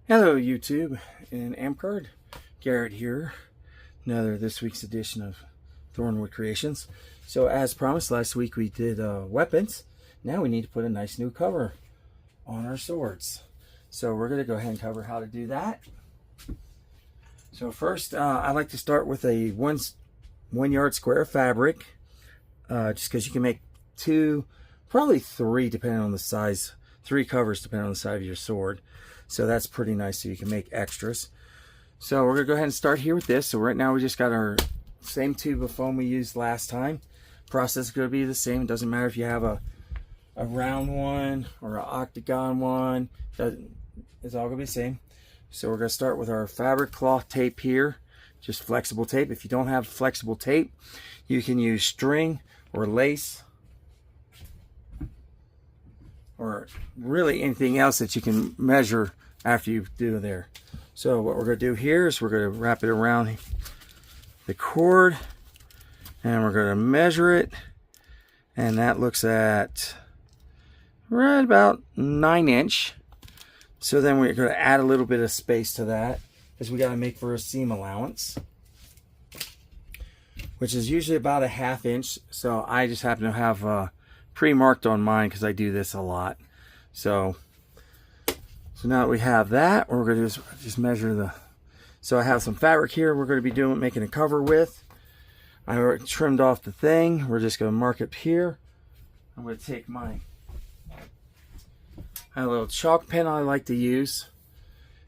Hello YouTube and Amtgard, Garrett here. Another this week's edition of Thornwood Creations. So as promised, last week we did weapons. Now we need to put a nice new cover on our swords. So we're going to go ahead and cover how to do that. So first I like to start with a 1 yard square of fabric, just because you can make two, probably three depending on the size, three covers depending on the size of your sword. So that's pretty nice, so you can make extras. So we're going to go ahead and start here with this. So right now we just got our same tube of foam we used last time. Process is going to be the same. It doesn't matter if you have a round one or an octagon one. It's all going to be the same. So we're going to start with our fabric cloth tape here. Just flexible tape. If you don't have flexible tape, you can use string or lace, or really anything else that you can measure after you do there. So what we're going to do here is we're going to wrap it around the cord and we're going to measure it, and that looks at right about 9 inch. So then we're going to add a little bit of space to that because we got to make for a seam allowance, which is usually about a 1/2 inch. So I just happen to have pre-marked on mine because I do this a lot. So now that we have that, what we're going to do is just measure the. So I have some fabric here we're going to be making a cover with. I already trimmed off the thing. We're just going to mark it here. I'm going to take my a little chalk pen I like to use,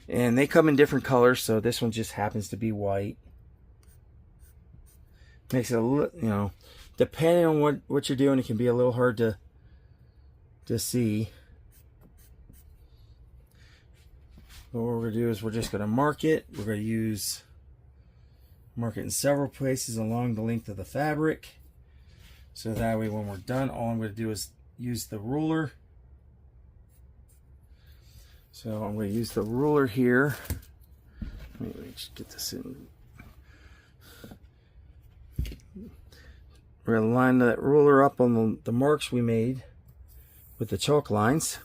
and they come in different colors. So this one just happens to be white. Makes it a little, depending on what you're doing, it can be a little hard to see. But what we're going to do is we're just going to mark it. We're going to mark it in several places along the length of the fabric. So that way when we're done, all I'm going to do is use the ruler. So I'm going to use the ruler here. Let me just get this in. We're going to line that ruler up on the marks we made with the chalk lines.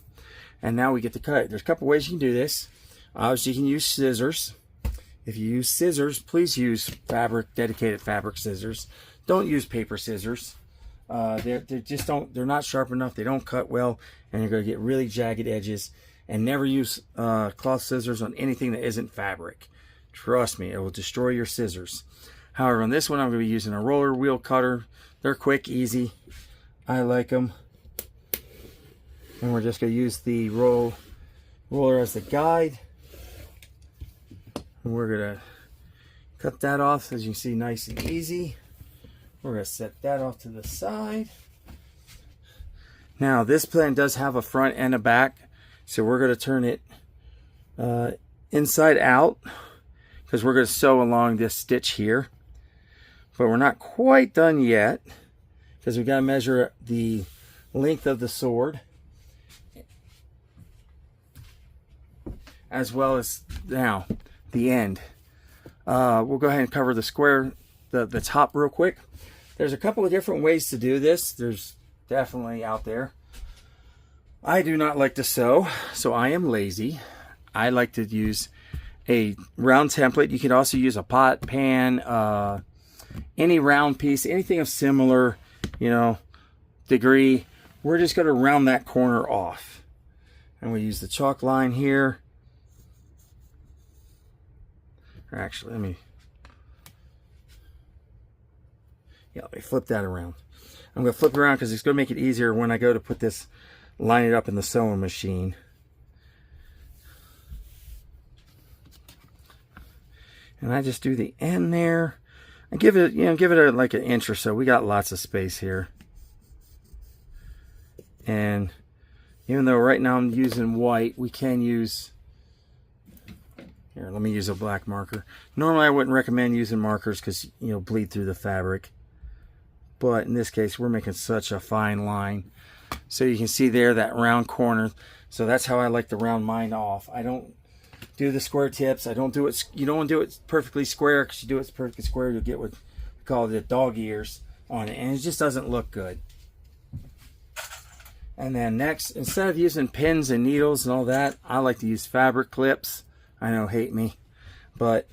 And now we get to cut it. There's a couple ways you can do this. Obviously, you can use scissors. If you use scissors, please use dedicated fabric scissors. Don't use paper scissors. They're not sharp enough. They don't cut well, and you're going to get really jagged edges. And never use cloth scissors on anything that isn't fabric. Trust me, it will destroy your scissors. However, on this one, I'm going to be using a roller wheel cutter. They're quick, easy. I like them. And we're just going to use the roller as the guide. And we're going to cut that off, as you can see, nice and easy. We're going to set that off to the side. Now, this plan does have a front and a back. So we're going to turn it inside out because we're going to sew along this stitch here. But we're not quite done yet because we got to measure the length of the sword, as well as now the end. We'll go ahead and cover the square, the top real quick. There's a couple of different ways to do this. There's definitely out there. I do not like to sew, so I am lazy. I like to use a round template. You can also use a pot, pan, any round piece, anything of similar, degree. We're just going to round that corner off. And we use the chalk line here. Or actually, let me flip that around. I'm going to flip it around because it's going to make it easier when I go to put this, line it up in the sewing machine. And I just do the end there. And give it like an inch or so. We got lots of space here. And even though right now I'm using white, we can use, here, let me use a black marker. Normally I wouldn't recommend using markers because, bleed through the fabric. But in this case, we're making such a fine line. So you can see there that round corner. So that's how I like to round mine off. I don't do the square tips. I don't do it. You don't want to do it perfectly square, because you do it perfectly square, you'll get what we call the dog ears on it, and it just doesn't look good. And then next, instead of using pins and needles and all that, I like to use fabric clips I know, hate me, but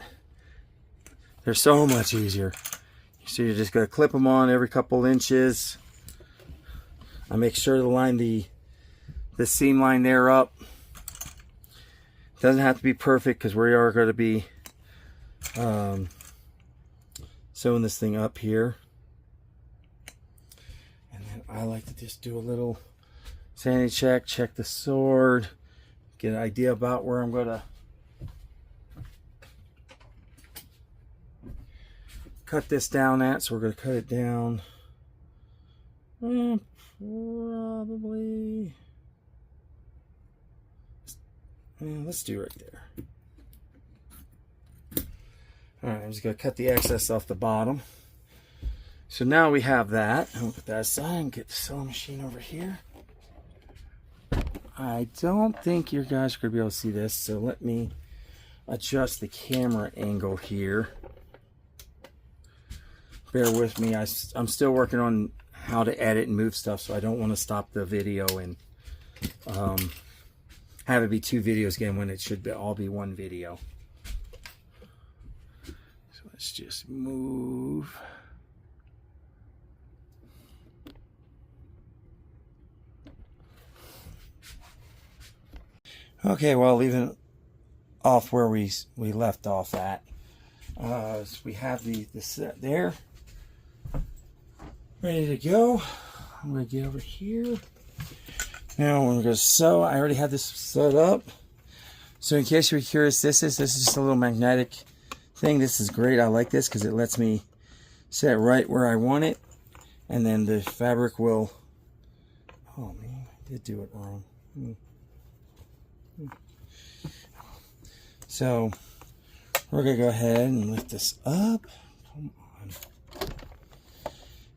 they're so much easier. So you're just going to clip them on every couple inches. I make sure to line the seam line there up. Doesn't have to be perfect because we are going to be sewing this thing up here. And then I like to just do a little sanity check, check the sword, get an idea about where I'm going to cut this down at. So we're going to cut it down probably, let's do right there. Alright, I'm just going to cut the excess off the bottom. So now we have that. I'll put that aside and get the sewing machine over here. I don't think you guys are going to be able to see this, so let me adjust the camera angle here. Bear with me, I'm still working on how to edit and move stuff, so I don't want to stop the video and have it be two videos again when it should all be one video. So let's just move. Okay, well, leaving off where we left off at, so we have the set there ready to go. I'm going to get over here. Now we're going to sew. I already have this set up. So in case you're curious, this is just a little magnetic thing. This is great. I like this because it lets me set it right where I want it. And then the fabric will... Oh man, I did do it wrong. So we're going to go ahead and lift this up. Come on.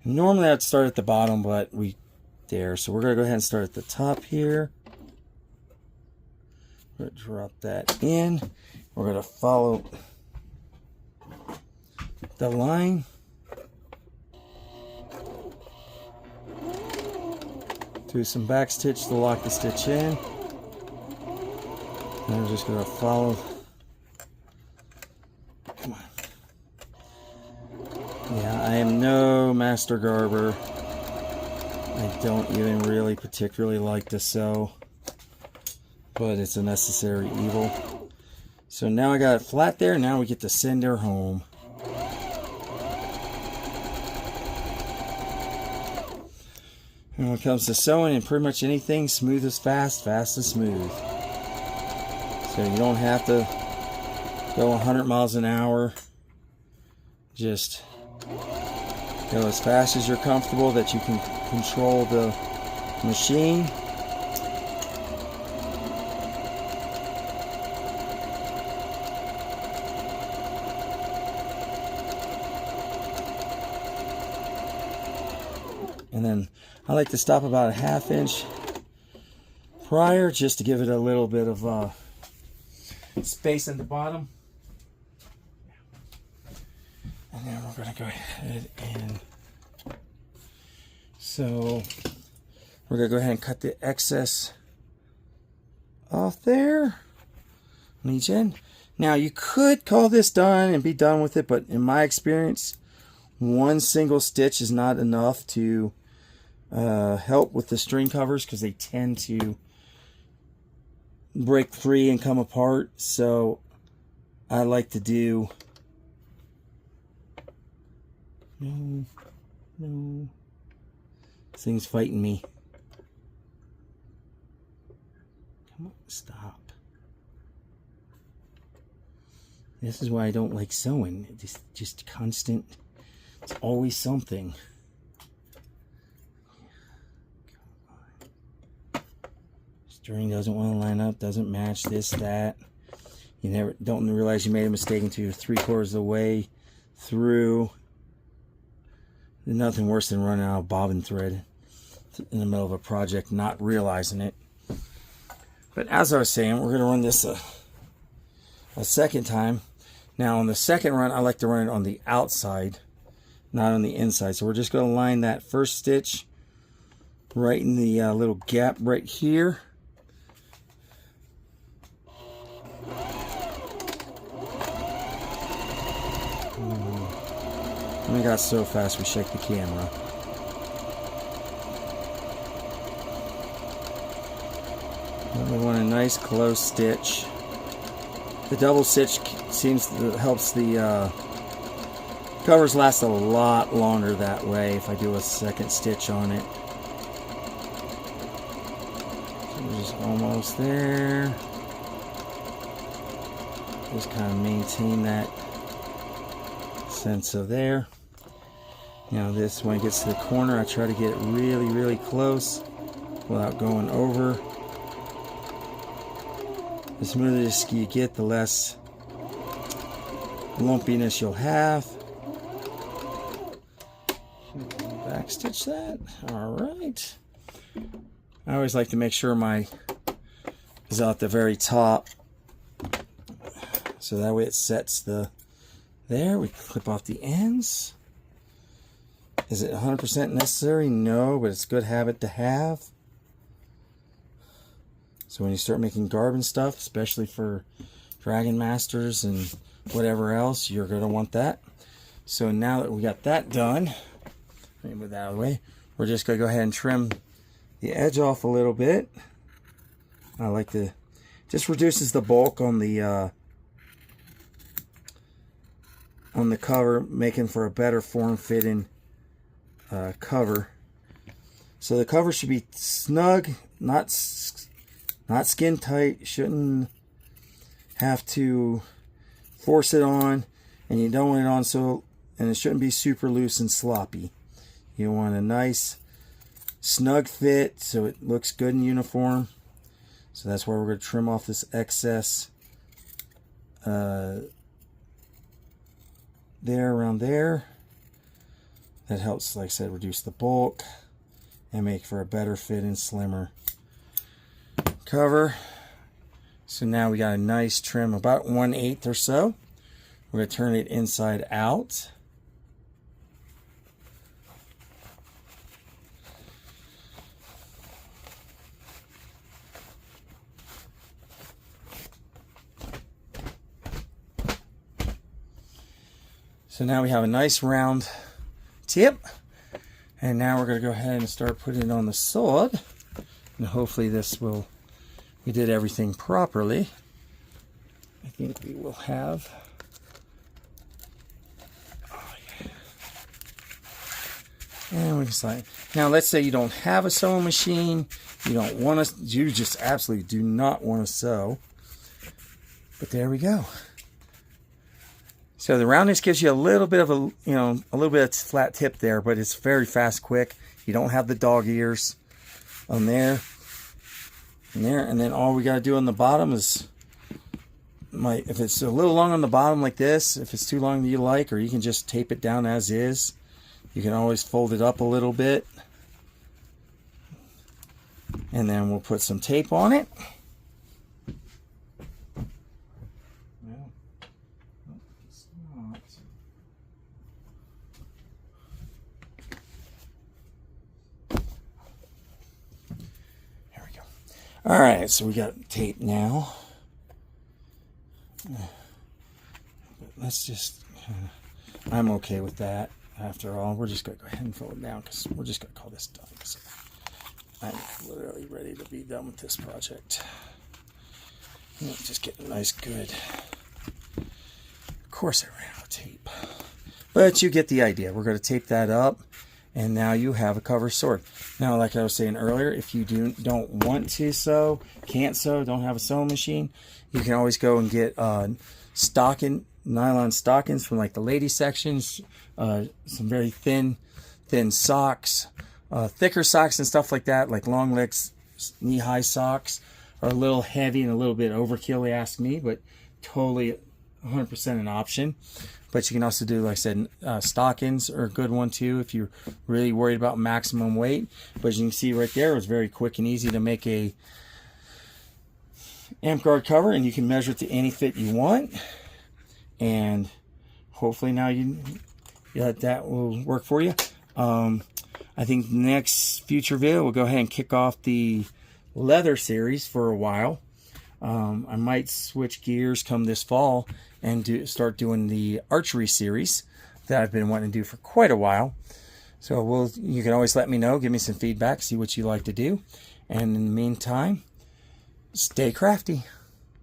Normally I'd start at the bottom, but so we're going to go ahead and start at the top here. We're going to drop that in. We're going to follow the line. Do some back stitch to lock the stitch in. And we're just going to follow. Come on. Yeah, I am no master garber. I don't even really particularly like to sew, but it's a necessary evil. So now I got it flat there. Now we get to send her home. And when it comes to sewing and pretty much anything, smooth is fast, fast is smooth. So you don't have to go 100 miles an hour. Just go as fast as you're comfortable that you can control the machine. And then I like to stop about a ½ inch prior just to give it a little bit of space at the bottom. And then we're going to go ahead and so we're going to go ahead and cut the excess off there on each end. Now you could call this done and be done with it, but in my experience, one single stitch is not enough to help with the string covers because they tend to break free and come apart. So I like to do no. This thing's fighting me. Come on, stop. This is why I don't like sewing. Just constant. It's always something. String doesn't want to line up, doesn't match this, that. You don't realize you made a mistake until you're 3/4 of the way through. There's nothing worse than running out of bobbin thread in the middle of a project, not realizing it. But as I was saying, we're going to run this a second time. Now on the second run, I like to run it on the outside, not on the inside. So we're just going to line that first stitch right in the little gap right here. We got so fast we shake the camera. We want a nice close stitch. The double stitch helps the covers last a lot longer that way if I do a second stitch on it. So we're just almost there. Just kind of maintain that sense of there. Now this, when it gets to the corner, I try to get it really, really close without going over. The smoother you get, the less lumpiness you'll have. Back stitch that. All right. I always like to make sure my is at the very top, so that way it sets the there. We clip off the ends. Is it 100% necessary? No, but it's a good habit to have. So when you start making garb and stuff, especially for Dragon Masters and whatever else, you're going to want that. So now that we got that done, let me move that out of the way. We're just going to go ahead and trim the edge off a little bit. I like to, just reduces the bulk on the cover, making for a better form-fitting cover. So the cover should be snug, not skin tight. Shouldn't have to force it on, and you don't want it on so, and it shouldn't be super loose and sloppy. You want a nice snug fit so it looks good and uniform. So that's why we're going to trim off this excess there, around there. That helps, like I said, reduce the bulk and make for a better fit and slimmer cover. So now we got a nice trim, about 1/8 or so. We're going to turn it inside out. So now we have a nice round tip, and now we're going to go ahead and start putting it on the sword, and hopefully this will, we did everything properly. I think we will have, oh yeah, and we can slide. Now let's say you don't have a sewing machine, you don't want to, you just absolutely do not want to sew, but there we go. So the roundness gives you a little bit of a, a little bit of flat tip there, but it's very fast, quick. You don't have the dog ears on there, and there, and then all we got to do on the bottom is, if it's a little long on the bottom like this, if it's too long that you like, or you can just tape it down as is. You can always fold it up a little bit, and then we'll put some tape on it. All right, so we got tape now. Let's just, I'm okay with that. After all, we're just going to go ahead and fold it down because we're just going to call this done. So I'm literally ready to be done with this project. Just get a nice good, of course I ran out of tape. But you get the idea. We're going to tape that up. And now you have a cover sword. Now, like I was saying earlier, if you don't want to sew, can't sew, don't have a sewing machine, you can always go and get nylon stockings from like the ladies sections, some very thin socks, thicker socks and stuff like that, like long legs, knee-high socks, are a little heavy and a little bit overkill, they ask me, but totally 100% an option. But you can also do, like I said, stockings are a good one too if you're really worried about maximum weight. But as you can see right there, it was very quick and easy to make a Amtgard cover, and you can measure it to any fit you want. And hopefully now that will work for you. I think the next future video we'll go ahead and kick off the leather series for a while. I might switch gears come this fall and start doing the archery series. that I've been wanting to do for quite a while. So you can always let me know, give me some feedback, see what you like to do. And in the meantime, stay crafty.